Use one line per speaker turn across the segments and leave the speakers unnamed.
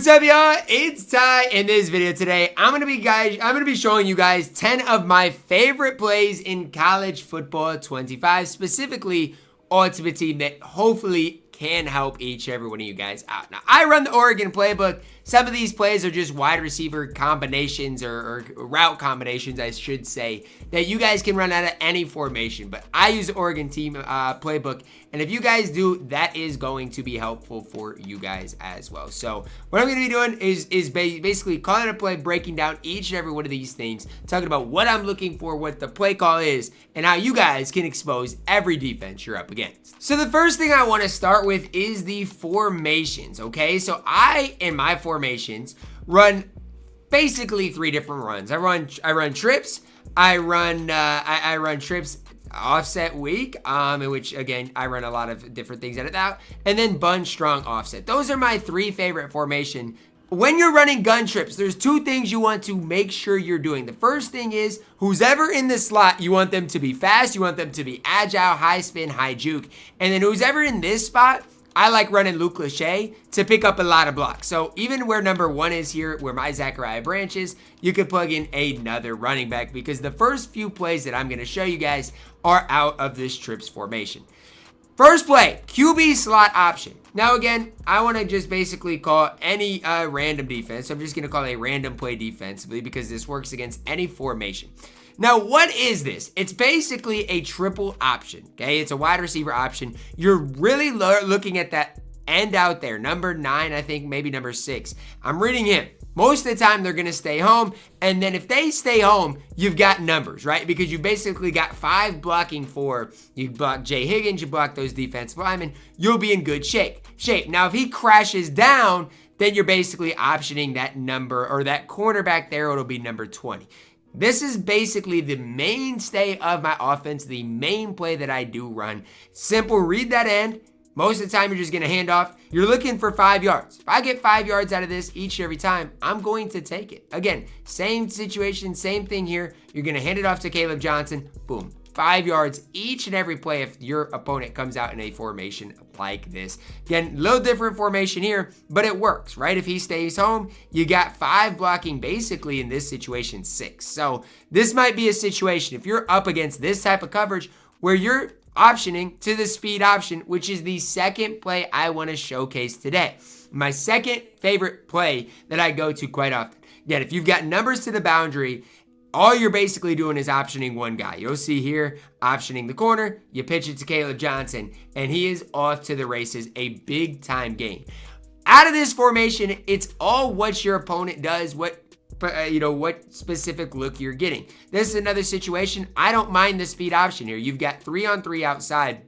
What's up, y'all? It's Ty. In this video today, I'm gonna be showing you guys 10 of my favorite plays in college football 25, specifically Ultimate Team, that hopefully can help each and every one of you guys out. Now, I run the Oregon playbook. Some of these plays are just wide receiver combinations or route combinations, I should say, that you guys can run out of any formation. But I use the Oregon team playbook, and if you guys do, that is going to be helpful for you guys as well. So what I'm going to be doing is basically calling a play, breaking down each and every one of these things, talking about what I'm looking for, what the play call is, and how you guys can expose every defense you're up against. So the first thing I want to start with is the formations, okay? So in my formations run basically 3 different runs. I run trips. I run trips offset weak, in which again I run a lot of different things out of that, and then bunch strong offset. Those are my 3 favorite formation. When you're running gun trips, there's 2 things you want to make sure you're doing. The first thing is who's ever in the slot, you want them to be fast, you want them to be agile, high spin, high juke, and then who's ever in this spot, I like running Luke Lachey to pick up a lot of blocks. So even where number 1 is here, where my Zachariah Branch is, you could plug in another running back, because the first few plays that I'm going to show you guys are out of this trips formation. First play, QB slot option. Now again, I want to just basically call any random defense. So I'm just going to call a random play defensively, because this works against any formation. Now, what is this? It's basically a triple option, okay? It's a wide receiver option. You're really looking at that end out there, number 9, I think, maybe number 6. I'm reading him. Most of the time, they're going to stay home, and then if they stay home, you've got numbers, right? Because you basically got 5 blocking for, you block Jay Higgins, you block those defensive linemen, you'll be in good shape. Now, if he crashes down, then you're basically optioning that number, or that cornerback there, it'll be number 20. This is basically the mainstay of my offense, the main play that I do run. Simple, read that end. Most of the time, you're just going to hand off. You're looking for 5 yards. If I get 5 yards out of this each and every time, I'm going to take it. Again, same situation, same thing here. You're going to hand it off to Caleb Johnson. Boom. 5 yards each and every play if your opponent comes out in a formation like this. Again, a little different formation here, but it works, right? If he stays home, you got 5 blocking, basically in this situation 6. So this might be a situation, if you're up against this type of coverage, where you're optioning to the speed option, which is the second play I want to showcase today. My second favorite play that I go to quite often. Again, if you've got numbers to the boundary, all you're basically doing is optioning one guy. You'll see here, optioning the corner, you pitch it to Caleb Johnson, and he is off to the races, a big time gain. Out of this formation, it's all what your opponent does, what specific look you're getting. This is another situation. I don't mind the speed option here. You've got 3-on-3 outside.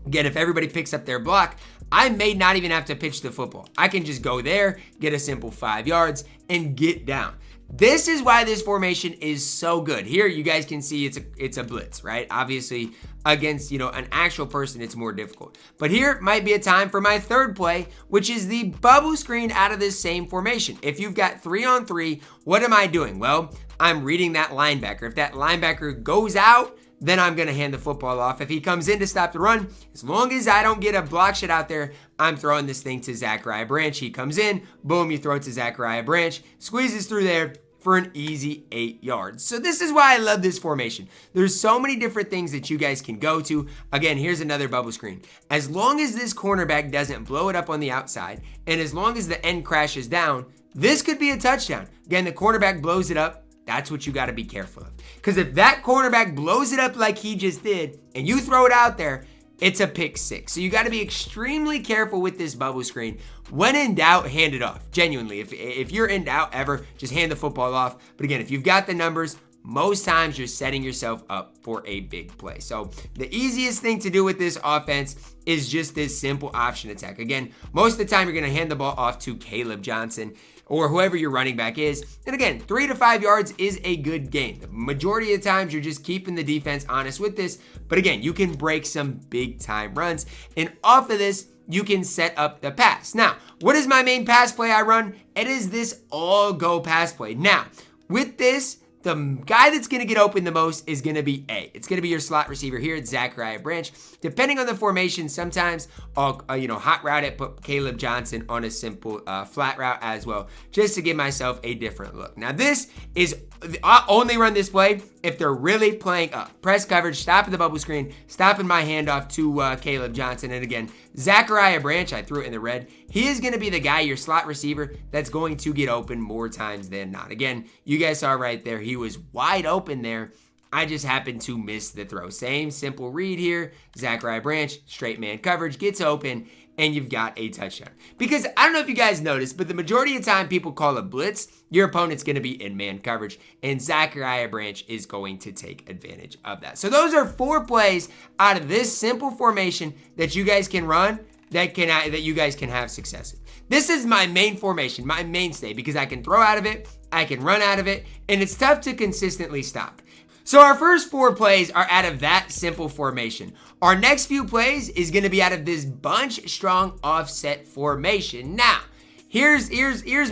Again, if everybody picks up their block, I may not even have to pitch the football. I can just go there, get a simple 5 yards, and get down. This is why this formation is so good. Here, you guys can see it's a blitz, right? Obviously, against, an actual person, it's more difficult. But here might be a time for my third play, which is the bubble screen out of this same formation. If you've got 3-on-3, what am I doing? Well, I'm reading that linebacker. If that linebacker goes out, then I'm going to hand the football off. If he comes in to stop the run, as long as I don't get a block shot out there, I'm throwing this thing to Zachariah Branch. He comes in, boom, you throw it to Zachariah Branch, squeezes through there for an easy 8 yards. So this is why I love this formation. There's so many different things that you guys can go to. Again, here's another bubble screen. As long as this cornerback doesn't blow it up on the outside, and as long as the end crashes down, this could be a touchdown. Again, the cornerback blows it up. That's what you got to be careful of. Because if that cornerback blows it up like he just did, and you throw it out there, it's a pick 6. So you got to be extremely careful with this bubble screen. When in doubt, hand it off. Genuinely, if you're in doubt ever, just hand the football off. But again, if you've got the numbers, most times you're setting yourself up for a big play. So the easiest thing to do with this offense is just this simple option attack. Again, most of the time you're going to hand the ball off to Caleb Johnson or whoever your running back is. And again, 3 to 5 yards is a good gain. The majority of the times you're just keeping the defense honest with this. But again, you can break some big time runs. And off of this, you can set up the pass. Now, what is my main pass play I run? It is this all go pass play. Now, with this, the guy that's going to get open the most is going to be A. It's going to be your slot receiver here at Zachariah Branch. Depending on the formation, sometimes I'll, hot route it, put Caleb Johnson on a simple flat route as well, just to give myself a different look. Now, this is, I'll only run this play if they're really playing up. Press coverage, stopping the bubble screen, stopping my handoff to Caleb Johnson. And again, Zachariah Branch, I threw it in the red. He is going to be the guy, your slot receiver, that's going to get open more times than not. Again, you guys saw right there, he was wide open there. I just happened to miss the throw. Same simple read here. Zachariah Branch, straight man coverage, gets open, and you've got a touchdown. Because I don't know if you guys noticed, but the majority of the time people call a blitz, your opponent's going to be in man coverage, and Zachariah Branch is going to take advantage of that. So those are 4 plays out of this simple formation that you guys can run that you guys can have success with. This is my main formation, my mainstay, because I can throw out of it, I can run out of it, and it's tough to consistently stop. So our first 4 plays are out of that simple formation. Our next few plays is going to be out of this bunch strong offset formation. Now, here's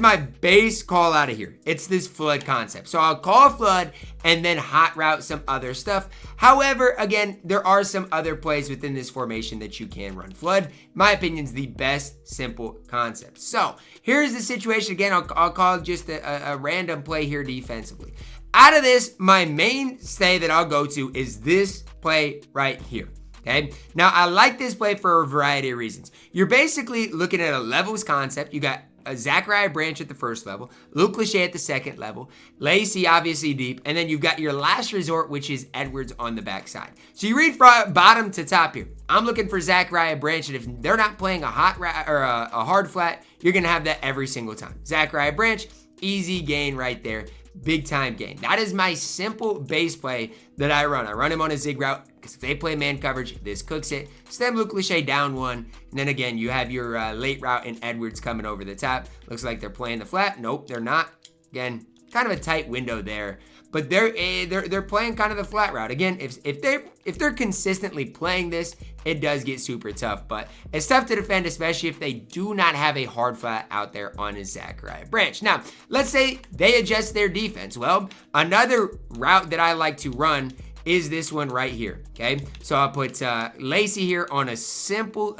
my base call out of here. It's this flood concept. So I'll call flood and then hot route some other stuff. However, again, there are some other plays within this formation that you can run. Flood, my opinion, is the best simple concept. So here's the situation. Again, I'll call just a random play here defensively. Out of this, my mainstay that I'll go to is this play right here. Okay. Now, I like this play for a variety of reasons. You're basically looking at a levels concept. You got a Zachariah Branch at the first level, Luke Lachey at the second level, Lacey obviously deep, and then you've got your last resort, which is Edwards on the backside. So you read from bottom to top here. I'm looking for Zachariah Branch, and if they're not playing a hard flat, you're gonna have that every single time. Zachariah Branch, easy gain right there. Big time gain. That is my simple base play that I run. I run him on a zig route because if they play man coverage, this cooks it. Stem Luke Lachey down 1. And then again, you have your late route and Edwards coming over the top. Looks like they're playing the flat. Nope, they're not. Again, kind of a tight window there. But they're playing kind of the flat route. Again, if they're consistently playing this, it does get super tough. But it's tough to defend, especially if they do not have a hard flat out there on his Zachariah Branch. Now, let's say they adjust their defense. Well, another route that I like to run is this one right here. Okay, so I'll put Lacey here on a simple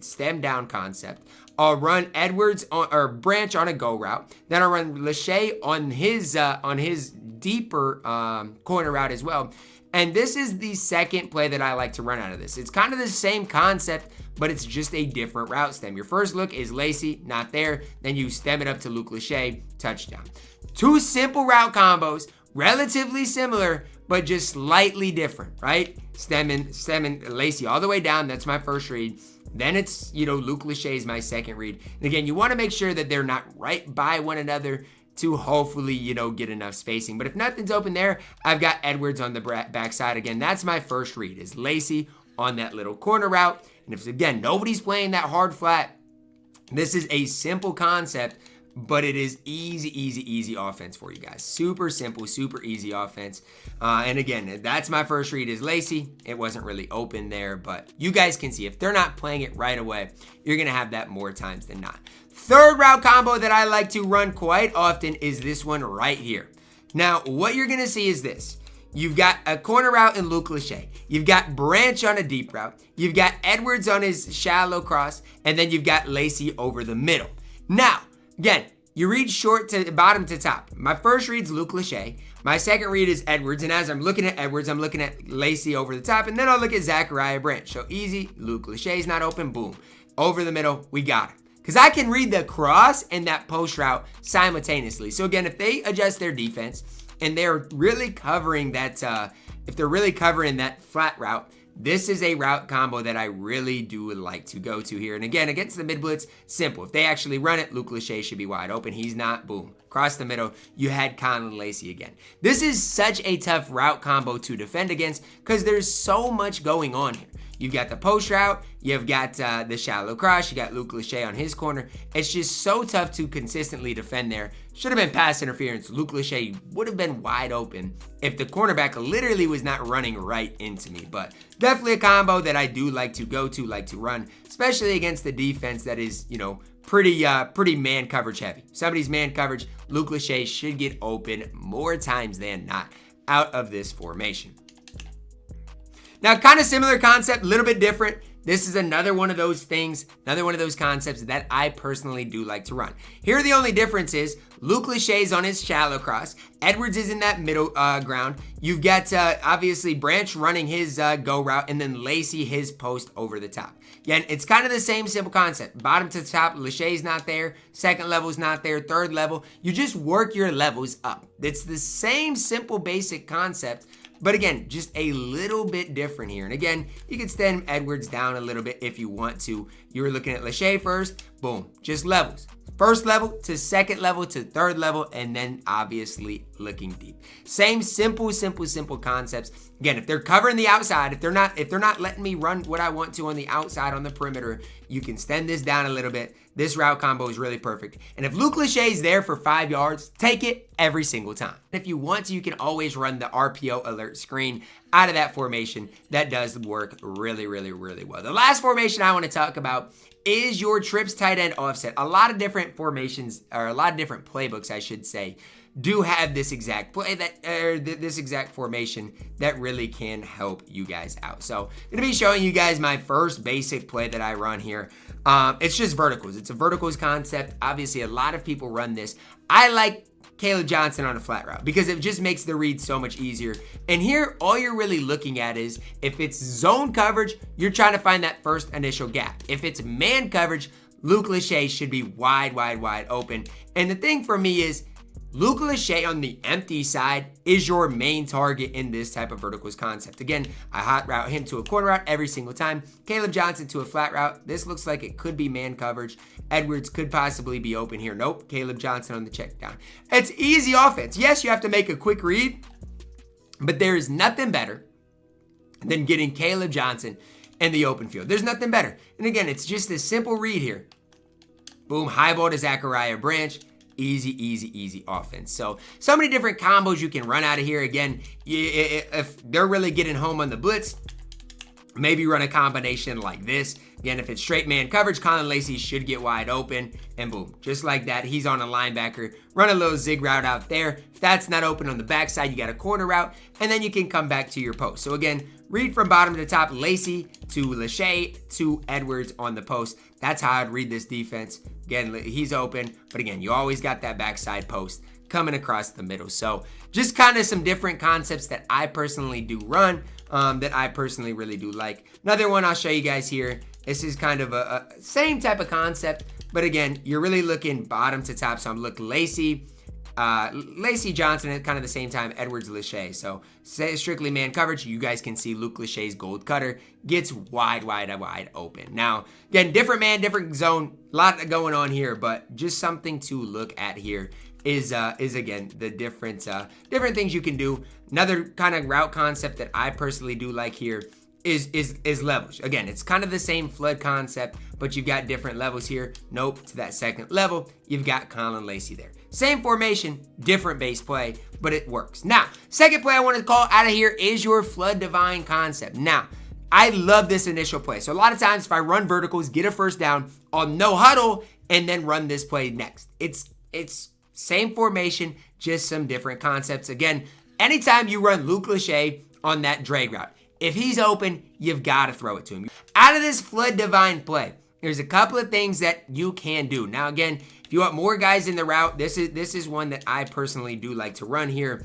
stem down concept. I'll run Edwards or Branch on a go route. Then I'll run Lachey on his deeper corner route as well. And this is the second play that I like to run out of this. It's kind of the same concept, but it's just a different route stem. Your first look is Lacey, not there. Then you stem it up to Luke Lachey, touchdown. 2 simple route combos, relatively similar, but just slightly different, right? Stemming Lacey all the way down. That's my first read. Then it's, Luke Lachey is my second read. And again, you want to make sure that they're not right by one another to hopefully, get enough spacing. But if nothing's open there, I've got Edwards on the backside. Again, that's my first read, is Lacey on that little corner route. And if, again, nobody's playing that hard flat, this is a simple concept, but it is easy offense for you guys. Super simple, super easy offense. And again, that's my first read, is Lacey. It wasn't really open there, but you guys can see if they're not playing it right away, you're going to have that more times than not. Third route combo that I like to run quite often is this one right here. Now, what you're going to see is this. You've got a corner route in Luke Lachey. You've got Branch on a deep route. You've got Edwards on his shallow cross. And then you've got Lacey over the middle. Now, again, you read short to bottom to top. My first read's Luke Lachey. My second read is Edwards. And as I'm looking at Edwards, I'm looking at Lacey over the top. And then I'll look at Zachariah Branch. So easy. Luke Lachey's not open. Boom. Over the middle. We got it. Because I can read the cross and that post route simultaneously. So again, if they adjust their defense and they're really covering that, if they're really covering that flat route, this is a route combo that I really do like to go to here. And again, against the mid blitz, simple. If they actually run it, Luke Lachey should be wide open. He's not. Boom. Across the middle, you had Conlon Lacey again. This is such a tough route combo to defend against because there's so much going on here. You've got the post route, you've got the shallow cross, you got Luke Lachey on his corner. It's just so tough to consistently defend there. Should have been pass interference. Luke Lachey would have been wide open if the cornerback literally was not running right into me. But definitely a combo that I do like to go to, like to run, especially against the defense that is, pretty man coverage heavy. Somebody's man coverage, Luke Lachey should get open more times than not out of this formation. Now, kind of similar concept, a little bit different. This is another one of those things, another one of those concepts that I personally do like to run. Here, the only difference is Luke Lachey's on his shallow cross. Edwards is in that middle ground. You've got, obviously, Branch running his go route, and then Lacey his post over the top. Again, it's kind of the same simple concept. Bottom to top, Lachey's not there. Second level's not there. Third level. You just work your levels up. It's the same simple basic concept, but again, just a little bit different here. And again, you can stem Edwards down a little bit if you want to. You were looking at Lachey first. Boom. Just levels. First level to second level to third level, and then obviously looking deep. Same simple concepts. Again, if they're covering the outside, if they're not letting me run what I want to on the outside on the perimeter, you can extend this down a little bit. This route combo is really perfect. And if Luke Lachey's there for 5 yards, take it every single time. If you want to, you can always run the RPO alert screen out of that formation. That does work really well. The last formation I want to talk about is your trips tight end offset. A lot of different formations, or a lot of different playbooks, I should say, do have this exact play this exact formation that really can help you guys out. So I'm gonna be showing you guys my first basic play that I run here. It's just verticals. It's a verticals concept. Obviously, a lot of people run this. I like Caleb Johnson on a flat route because it just makes the read so much easier. And here, all you're really looking at is if it's zone coverage, you're trying to find that first initial gap. If it's man coverage, Luke Lachey should be wide open. And the thing for me is, Luke Lachey on the empty side is your main target in this type of verticals concept. Again, I hot route him to a corner route every single time. Caleb Johnson to a flat route. This looks like it could be man coverage. Edwards could possibly be open here. Nope, Caleb Johnson on the check down. It's easy offense. Yes, you have to make a quick read, but there is nothing better than getting Caleb Johnson in the open field. There's nothing better. And again, it's just a simple read here. Boom, high ball to Zachariah Branch. Easy offense. So many different combos you can run out of here. Again, if they're really getting home on the blitz, maybe run a combination like this. Again, if it's straight man coverage, Colin Lacey should get wide open, and boom, just like that, he's on a linebacker. Run a little zig route out there. If that's not open on the backside, you got a corner route, and then you can come back to your post. So again, read from bottom to top, Lacey to Lachey to Edwards on the post. That's how I'd read this defense. Again, he's open, but again, you always got that backside post coming across the middle. So just kind of some different concepts that I personally do run, that I personally really do like. Another one I'll show you guys here. This is kind of a same type of concept, but again, you're really looking bottom to top. So I'm looking Lacey Johnson at kind of the same time, Edwards Lachey. So strictly man coverage. You guys can see Luke Lachey's gold cutter gets wide open. Now, again, different man, different zone, a lot going on here, but just something to look at here is again the different things you can do. Another kind of route concept that I personally do like here is levels. Again, it's kind of the same flood concept, but you've got different levels here. Nope, to that second level, you've got Colin Lacey there. Same formation, different base play, but it works. Now, second play I want to call out of here is your Flood Divine concept. Now, I love this initial play. So a lot of times if I run verticals, get a first down, I'll no huddle and then run this play next. It's same formation, just some different concepts. Again, anytime you run Luke Lachey on that drag route, if he's open, you've got to throw it to him. Out of this Flood Divine play, there's a couple of things that you can do. Now, again, if you want more guys in the route, this is one that I personally do like to run here.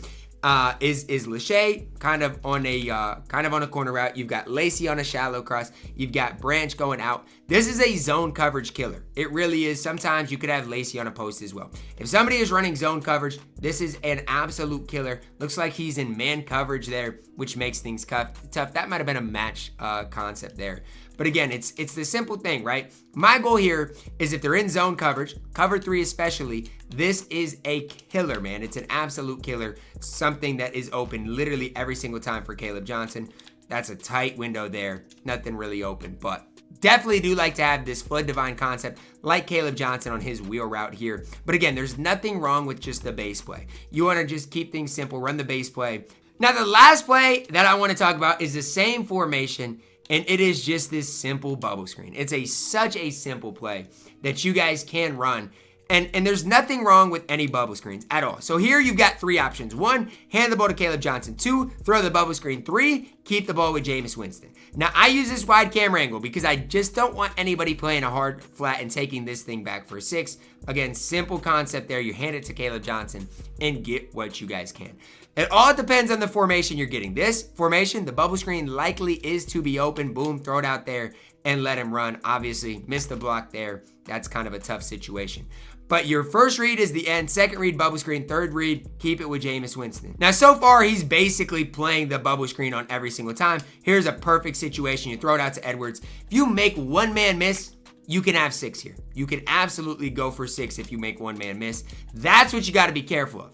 Is Lachey kind of on a corner route. You've got Lacey on a shallow cross. You've got Branch going out. This is a zone coverage killer. It really is. Sometimes you could have Lacey on a post as well. If somebody is running zone coverage, this is an absolute killer. Looks like he's in man coverage there, which makes things tough. That might have been a match concept there. But again, it's the simple thing, right? My goal here is if they're in zone coverage, cover 3 especially, this is a killer, man. It's an absolute killer. Something that is open literally every single time for Caleb Johnson. That's a tight window there. Nothing really open, but definitely do like to have this Flood Divine concept like Caleb Johnson on his wheel route here. But again, there's nothing wrong with just the base play. You want to just keep things simple, run the base play. Now, the last play that I want to talk about is the same formation. And it is just this simple bubble screen. It's such a simple play that you guys can run. And there's nothing wrong with any bubble screens at all. So here you've got 3 options. 1, hand the ball to Caleb Johnson. 2, throw the bubble screen. 3, keep the ball with Jameis Winston. Now, I use this wide camera angle because I just don't want anybody playing a hard flat and taking this thing back for 6. Again, simple concept there. You hand it to Caleb Johnson and get what you guys can. It all depends on the formation you're getting. This formation, the bubble screen likely is to be open. Boom, throw it out there and let him run. Obviously, miss the block there. That's kind of a tough situation. But your first read is the end, second read, bubble screen, third read, keep it with Jameis Winston. Now, so far, he's basically playing the bubble screen on every single time. Here's a perfect situation. You throw it out to Edwards. If you make one man miss, you can have 6 here. You can absolutely go for 6 if you make one man miss. That's what you got to be careful of.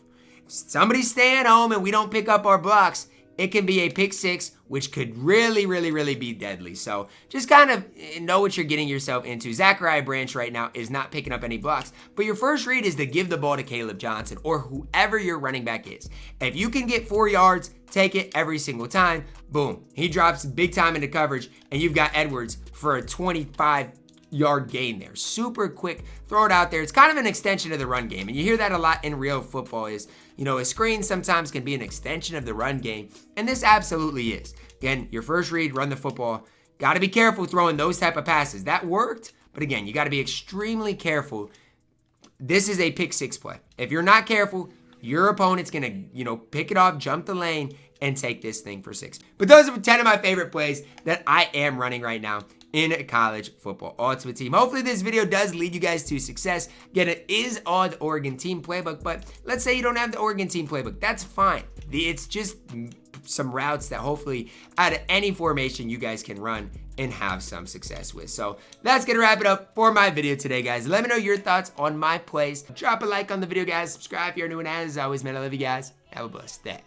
If somebody's staying home and we don't pick up our blocks, it can be a pick 6, which could really be deadly. So just kind of know what you're getting yourself into. Zachariah Branch right now is not picking up any blocks, but your first read is to give the ball to Caleb Johnson or whoever your running back is. If you can get 4 yards, take it every single time. Boom. He drops big time into coverage, and you've got Edwards for a 25-yard gain there. Super quick, throw it out there. It's kind of an extension of the run game, and you hear that a lot in real football is, you know, a screen sometimes can be an extension of the run game, and this absolutely is. Again, your first read, run the football. Got to be careful throwing those type of passes. That worked, but again, you got to be extremely careful. This is a pick 6 play. If you're not careful, your opponent's going to, you know, pick it off, jump the lane, and take this thing for 6. But those are 10 of my favorite plays that I am running right now in college football ultimate team. Hopefully this video does lead you guys to success. Again, it is on the Oregon team playbook, but let's say you don't have the Oregon team playbook. That's fine. It's just some routes that hopefully out of any formation you guys can run and have some success with. So that's gonna wrap it up for my video today, guys. Let me know your thoughts on my plays. Drop a like on the video, guys. Subscribe if you're new, and as always, man, I love you guys. Have a blessed day.